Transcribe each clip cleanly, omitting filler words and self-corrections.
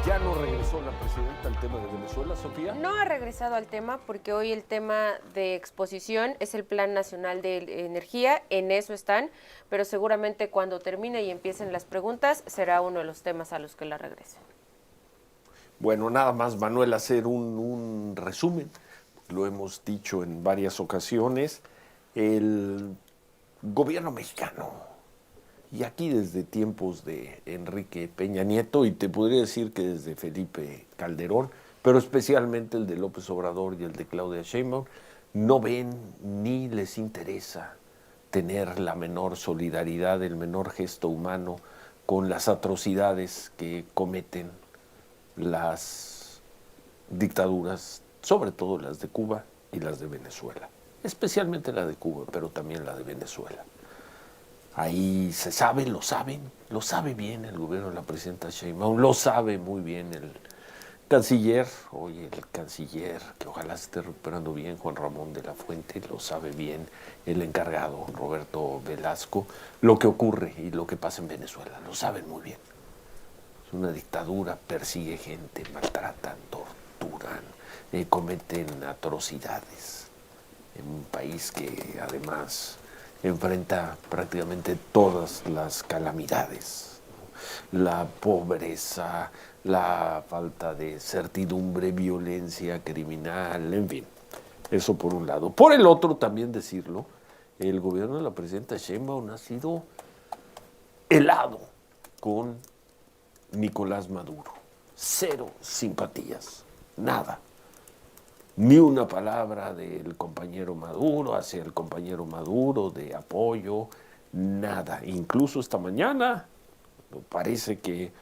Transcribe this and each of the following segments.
¿Ya no regresó la presidenta al tema de Venezuela, Sofía? No ha regresado al tema porque hoy el tema de exposición es el Plan Nacional de Energía, en eso están, pero seguramente cuando termine y empiecen las preguntas será uno de los temas a los que la regresen. Bueno, nada más, Manuel, hacer un resumen. Lo hemos dicho en varias ocasiones. El gobierno mexicano, y aquí desde tiempos de Enrique Peña Nieto, y te podría decir que desde Felipe Calderón, pero especialmente el de López Obrador y el de Claudia Sheinbaum, no ven ni les interesa tener la menor solidaridad, el menor gesto humano con las atrocidades que cometen las dictaduras, sobre todo las de Cuba y las de Venezuela, especialmente la de Cuba, pero también la de Venezuela. Ahí se sabe, lo sabe bien el gobierno de la presidenta Sheinbaum, lo sabe muy bien el canciller, hoy el canciller, que ojalá se esté recuperando bien, Juan Ramón de la Fuente, lo sabe bien el encargado, Roberto Velasco, lo que ocurre y lo que pasa en Venezuela, lo saben muy bien. Es una dictadura, persigue gente, maltratan, torturan, cometen atrocidades en un país que además enfrenta prácticamente todas las calamidades, ¿no? La pobreza, la falta de certidumbre, violencia criminal, en fin, eso por un lado. Por el otro, también decirlo, el gobierno de la presidenta Sheinbaum ha sido helado con Nicolás Maduro. Cero simpatías, nada. Ni una palabra del compañero Maduro, hacia el compañero Maduro, de apoyo, nada. Incluso esta mañana parece que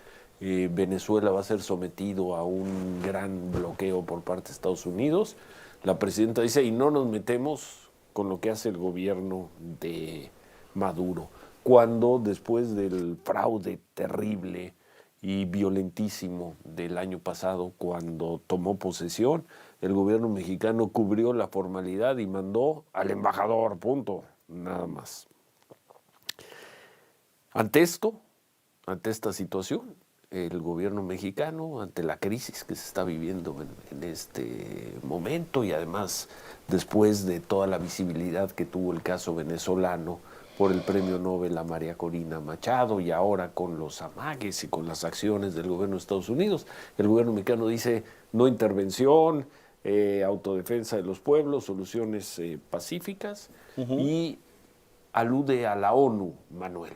Venezuela va a ser sometido a un gran bloqueo por parte de Estados Unidos. La presidenta dice, y no nos metemos con lo que hace el gobierno de Maduro. Cuando después del fraude terrible y violentísimo del año pasado, cuando tomó posesión, el gobierno mexicano cubrió la formalidad y mandó al embajador, punto, nada más. Ante esta situación, el gobierno mexicano, ante la crisis que se está viviendo en este momento y además después de toda la visibilidad que tuvo el caso venezolano por el premio Nobel a María Corina Machado y ahora con los amagues y con las acciones del gobierno de Estados Unidos, el gobierno mexicano dice no intervención, autodefensa de los pueblos, soluciones pacíficas y alude a la ONU, Manuel.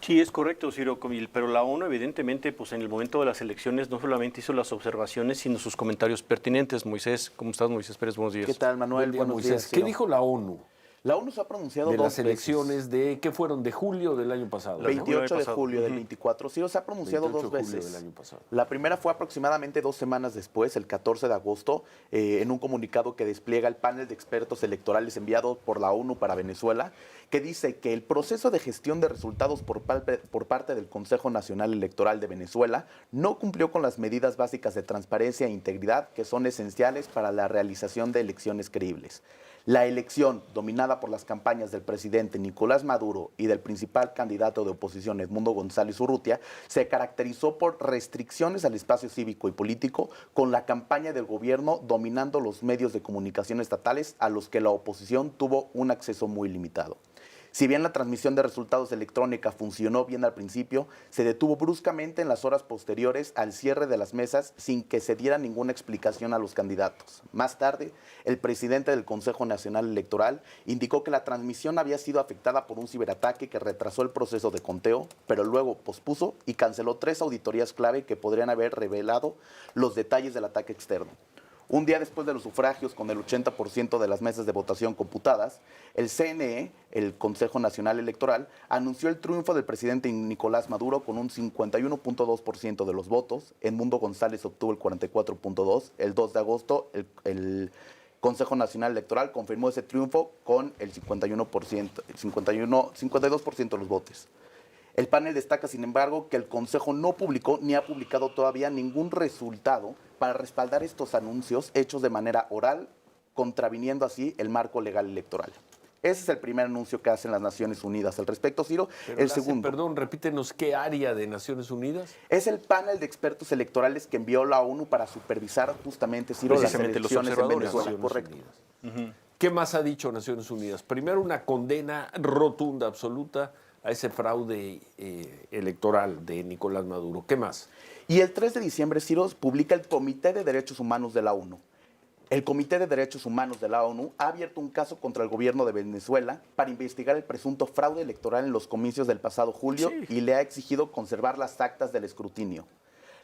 Sí, es correcto, Ciro, pero la ONU evidentemente pues en el momento de las elecciones no solamente hizo las observaciones, sino sus comentarios pertinentes. Moisés, ¿cómo estás, Moisés Pérez? Buenos días. ¿Qué tal, Manuel? Buenos días. ¿Qué dijo la ONU? La ONU se ha pronunciado de dos las elecciones de, ¿qué fueron? De julio del año pasado. 28 de julio del 24. Sí, se ha pronunciado dos veces. Del año pasado. La primera fue aproximadamente 2 semanas después, el 14 de agosto, en un comunicado que despliega el panel de expertos electorales enviado por la ONU para Venezuela, que dice que el proceso de gestión de resultados por parte del Consejo Nacional Electoral de Venezuela no cumplió con las medidas básicas de transparencia e integridad que son esenciales para la realización de elecciones creíbles. La elección, dominada por las campañas del presidente Nicolás Maduro y del principal candidato de oposición Edmundo González Urrutia, se caracterizó por restricciones al espacio cívico y político, con la campaña del gobierno dominando los medios de comunicación estatales a los que la oposición tuvo un acceso muy limitado. Si bien la transmisión de resultados electrónica funcionó bien al principio, se detuvo bruscamente en las horas posteriores al cierre de las mesas sin que se diera ninguna explicación a los candidatos. Más tarde, el presidente del Consejo Nacional Electoral indicó que la transmisión había sido afectada por un ciberataque que retrasó el proceso de conteo, pero luego pospuso y canceló 3 auditorías clave que podrían haber revelado los detalles del ataque externo. Un día después de los sufragios, con el 80% de las mesas de votación computadas, el CNE, el Consejo Nacional Electoral, anunció el triunfo del presidente Nicolás Maduro con un 51.2% de los votos. Edmundo González obtuvo el 44.2%. El 2 de agosto, el Consejo Nacional Electoral confirmó ese triunfo con el 52% de los votos. El panel destaca, sin embargo, que el Consejo no publicó ni ha publicado todavía ningún resultado para respaldar estos anuncios hechos de manera oral, contraviniendo así el marco legal electoral. Ese es el primer anuncio que hacen las Naciones Unidas al respecto, Ciro. Pero el segundo. Perdón, repítenos, ¿qué área de Naciones Unidas? Es el panel de expertos electorales que envió la ONU para supervisar justamente, Ciro, las elecciones en Venezuela. Correcto. ¿Qué más ha dicho Naciones Unidas? Primero, una condena rotunda, absoluta, a ese fraude electoral de Nicolás Maduro. ¿Qué más? Y el 3 de diciembre, Ciro, publica el Comité de Derechos Humanos de la ONU. El Comité de Derechos Humanos de la ONU ha abierto un caso contra el gobierno de Venezuela para investigar el presunto fraude electoral en los comicios del pasado julio y le ha exigido conservar las actas del escrutinio.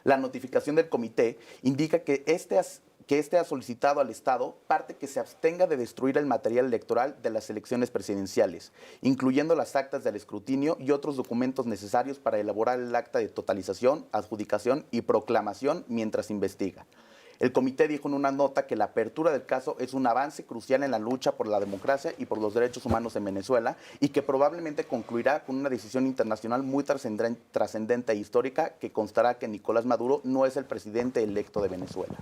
La notificación del comité indica que este ha solicitado al Estado parte que se abstenga de destruir el material electoral de las elecciones presidenciales, incluyendo las actas del escrutinio y otros documentos necesarios para elaborar el acta de totalización, adjudicación y proclamación mientras investiga. El comité dijo en una nota que la apertura del caso es un avance crucial en la lucha por la democracia y por los derechos humanos en Venezuela y que probablemente concluirá con una decisión internacional muy trascendente e histórica que constará que Nicolás Maduro no es el presidente electo de Venezuela.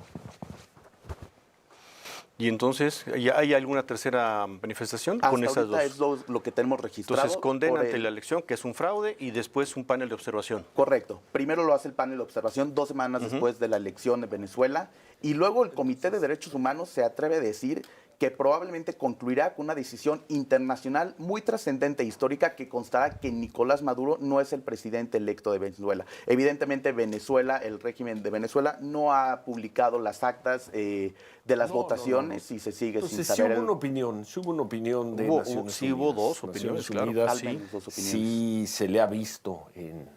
Y entonces, ¿hay alguna tercera manifestación Hasta con esas dos? Es lo que tenemos registrado. Entonces, condena ante la elección, que es un fraude, y después un panel de observación. Correcto. Primero lo hace el panel de observación 2 semanas después de la elección en Venezuela, y luego el Comité de Derechos Humanos se atreve a decir que probablemente concluirá con una decisión internacional muy trascendente e histórica que constará que Nicolás Maduro no es el presidente electo de Venezuela. Evidentemente Venezuela, el régimen de Venezuela, no ha publicado las actas de las votaciones y se sigue sin saber. Sí hubo una opinión de Naciones Unidas. Sí hubo dos opiniones, claro. Al menos dos opiniones. Sí se le ha visto en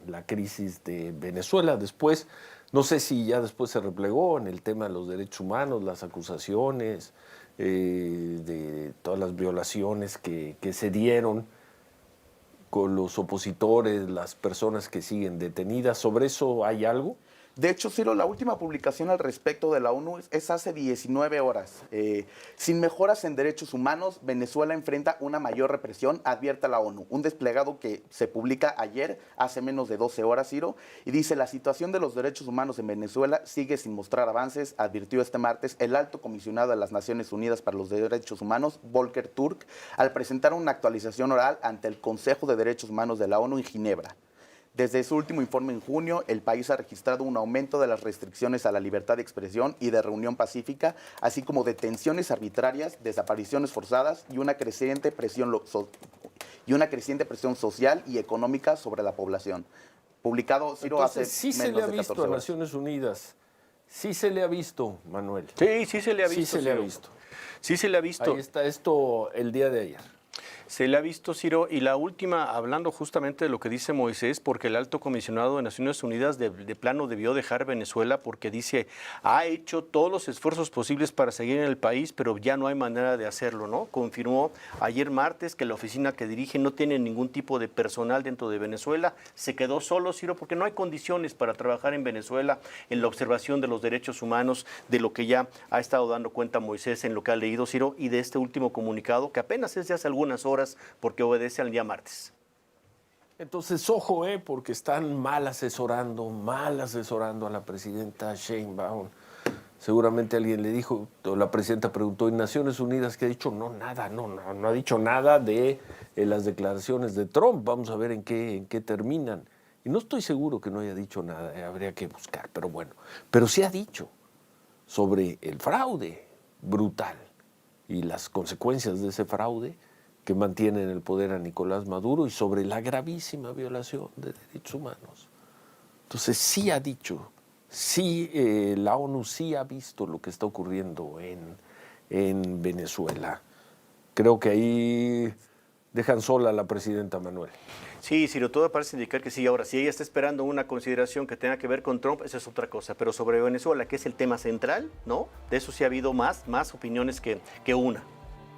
la crisis de Venezuela. Después, no sé si ya después se replegó en el tema de los derechos humanos, las acusaciones, de todas las violaciones que se dieron con los opositores, las personas que siguen detenidas. ¿Sobre eso hay algo? De hecho, Ciro, la última publicación al respecto de la ONU es hace 19 horas. Sin mejoras en derechos humanos, Venezuela enfrenta una mayor represión, advierte la ONU. Un desplegado que se publica ayer, hace menos de 12 horas, Ciro, y dice: la situación de los derechos humanos en Venezuela sigue sin mostrar avances, advirtió este martes el alto comisionado de las Naciones Unidas para los Derechos Humanos, Volker Turk, al presentar una actualización oral ante el Consejo de Derechos Humanos de la ONU en Ginebra. Desde su último informe en junio, el país ha registrado un aumento de las restricciones a la libertad de expresión y de reunión pacífica, así como detenciones arbitrarias, desapariciones forzadas y una creciente presión social y económica sobre la población. Publicado, Ciro, hace sí se menos le ha de visto 14 a horas. Naciones Unidas. Sí se le ha visto, Manuel. Sí se le ha visto. Sí se le ha Ciro. visto. Sí se le ha visto. Ahí está esto el día de ayer. Se le ha visto, Ciro, y la última, hablando justamente de lo que dice Moisés, porque el alto comisionado de Naciones Unidas de plano debió dejar Venezuela, porque dice, ha hecho todos los esfuerzos posibles para seguir en el país, pero ya no hay manera de hacerlo, ¿no? Confirmó ayer martes que la oficina que dirige no tiene ningún tipo de personal dentro de Venezuela, se quedó solo, Ciro, porque no hay condiciones para trabajar en Venezuela en la observación de los derechos humanos, de lo que ya ha estado dando cuenta Moisés en lo que ha leído, Ciro, y de este último comunicado, que apenas es de hace algunas horas, porque obedece al día martes. Entonces, ojo, porque están mal asesorando a la presidenta Sheinbaum. Seguramente alguien le dijo, o la presidenta preguntó, ¿en Naciones Unidas qué ha dicho? No, nada, no ha dicho nada de las declaraciones de Trump. Vamos a ver en qué terminan. Y no estoy seguro que no haya dicho nada, habría que buscar, pero bueno. Pero sí ha dicho sobre el fraude brutal y las consecuencias de ese fraude que mantiene en el poder a Nicolás Maduro y sobre la gravísima violación de derechos humanos. Entonces sí ha dicho, sí, la ONU sí ha visto lo que está ocurriendo en Venezuela. Creo que ahí dejan sola a la presidenta Manuel. Sí, Ciro, todo parece indicar que sí. Ahora, si ella está esperando una consideración que tenga que ver con Trump, eso es otra cosa. Pero sobre Venezuela, que es el tema central, ¿no? De eso sí ha habido más opiniones que una.